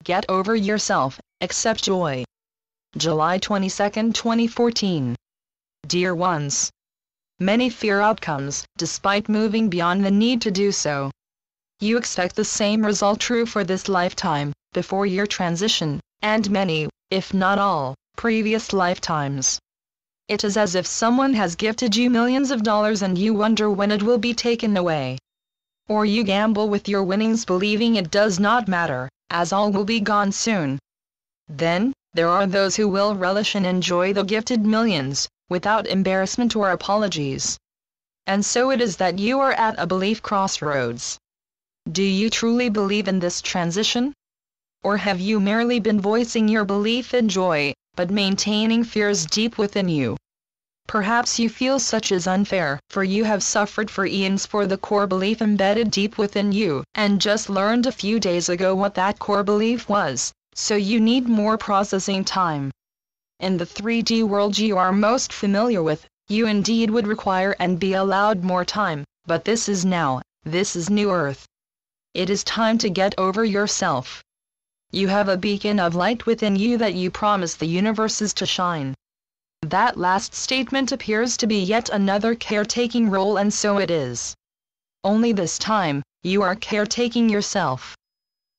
get over yourself, accept joy. July 22, 2014. Dear ones, many fear outcomes, despite moving beyond the need to do so. You expect the same result true for this lifetime, before your transition, and many, if not all, previous lifetimes. It is as if someone has gifted you millions of dollars and you wonder when it will be taken away. Or you gamble with your winnings believing it does not matter, as all will be gone soon. Then, there are those who will relish and enjoy the gifted millions, without embarrassment or apologies. And so it is that you are at a belief crossroads. Do you truly believe in this transition? Or have you merely been voicing your belief in joy, but maintaining fears deep within you? Perhaps you feel such is unfair, for you have suffered for eons for the core belief embedded deep within you, and just learned a few days ago what that core belief was, so you need more processing time. In the 3D world you are most familiar with, you indeed would require and be allowed more time, but this is now, this is New Earth. It is time to get over yourself. You have a beacon of light within you that you promise the universes to shine. That last statement appears to be yet another caretaking role, and so it is. Only this time, you are caretaking yourself.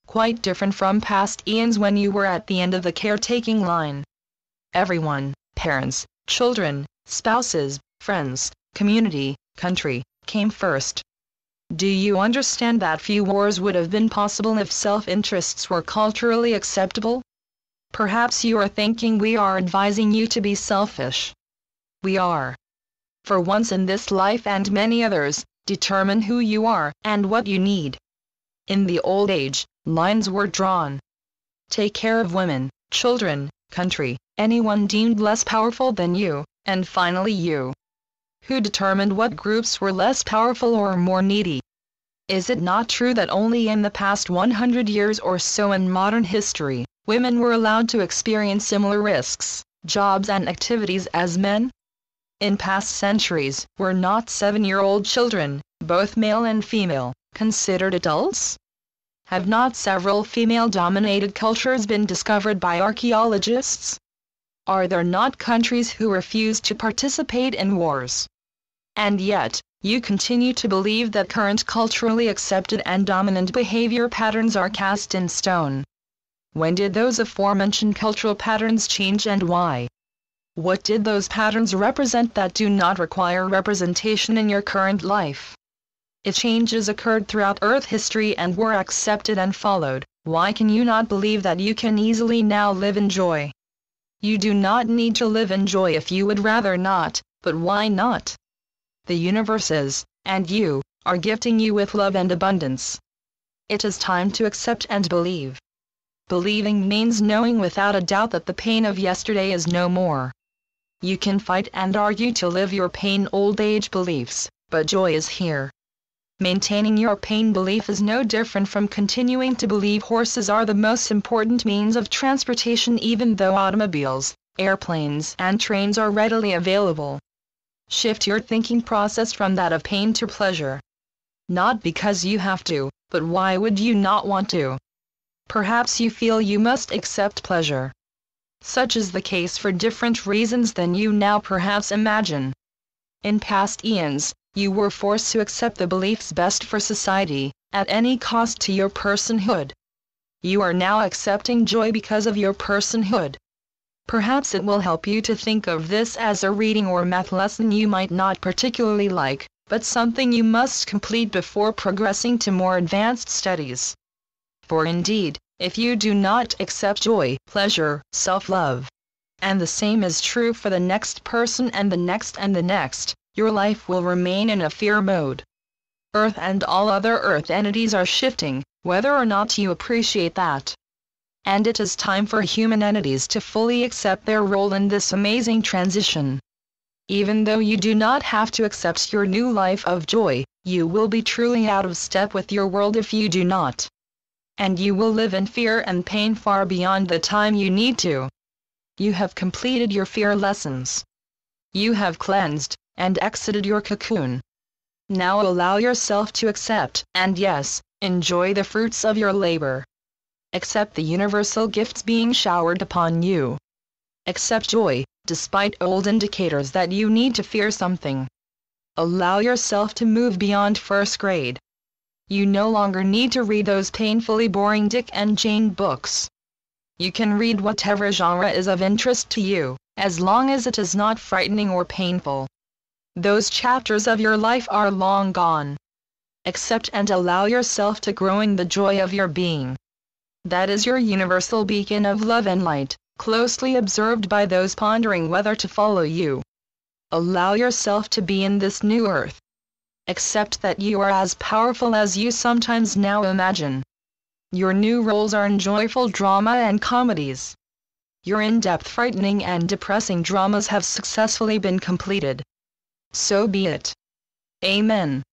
Quite different from past eons when you were at the end of the caretaking line. Everyone, parents, children, spouses, friends, community, country, came first. Do you understand that few wars would have been possible if self-interests were culturally acceptable? Perhaps you are thinking we are advising you to be selfish. We are. For once in this life and many others, determine who you are and what you need. In the old age, lines were drawn. Take care of women, children, country, anyone deemed less powerful than you, and finally you. Who determined what groups were less powerful or more needy? Is it not true that only in the past 100 years or so in modern history, women were allowed to experience similar risks, jobs and activities as men? In past centuries, were not 7-year-old children, both male and female, considered adults? Have not several female-dominated cultures been discovered by archaeologists? Are there not countries who refuse to participate in wars? And yet, you continue to believe that current culturally accepted and dominant behavior patterns are cast in stone. When did those aforementioned cultural patterns change and why? What did those patterns represent that do not require representation in your current life? If changes occurred throughout Earth history and were accepted and followed, why can you not believe that you can easily now live in joy? You do not need to live in joy if you would rather not, but why not? The universe is, and you, are gifting you with love and abundance. It is time to accept and believe. Believing means knowing without a doubt that the pain of yesterday is no more. You can fight and argue to live your pain old age beliefs, but joy is here. Maintaining your pain belief is no different from continuing to believe horses are the most important means of transportation even though automobiles, airplanes and trains are readily available. Shift your thinking process from that of pain to pleasure. Not because you have to, but why would you not want to? Perhaps you feel you must accept pleasure. Such is the case for different reasons than you now perhaps imagine. In past eons, you were forced to accept the beliefs best for society, at any cost to your personhood. You are now accepting joy because of your personhood. Perhaps it will help you to think of this as a reading or math lesson you might not particularly like, but something you must complete before progressing to more advanced studies. For indeed, if you do not accept joy, pleasure, self-love, and the same is true for the next person and the next, your life will remain in a fear mode. Earth and all other Earth entities are shifting, whether or not you appreciate that. And it is time for human entities to fully accept their role in this amazing transition. Even though you do not have to accept your new life of joy, you will be truly out of step with your world if you do not. And you will live in fear and pain far beyond the time you need to. You have completed your fear lessons. You have cleansed and exited your cocoon. Now allow yourself to accept, and yes, enjoy the fruits of your labor. Accept the universal gifts being showered upon you. Accept joy, despite old indicators that you need to fear something. Allow yourself to move beyond first grade. You no longer need to read those painfully boring Dick and Jane books. You can read whatever genre is of interest to you, as long as it is not frightening or painful. Those chapters of your life are long gone. Accept and allow yourself to grow in the joy of your being. That is your universal beacon of love and light, closely observed by those pondering whether to follow you. Allow yourself to be in this new earth. Accept that you are as powerful as you sometimes now imagine. Your new roles are in joyful drama and comedies. Your in-depth frightening and depressing dramas have successfully been completed. So be it. Amen.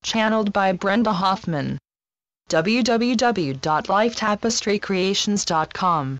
Channeled by Brenda Hoffman. www.lifetapestrycreations.com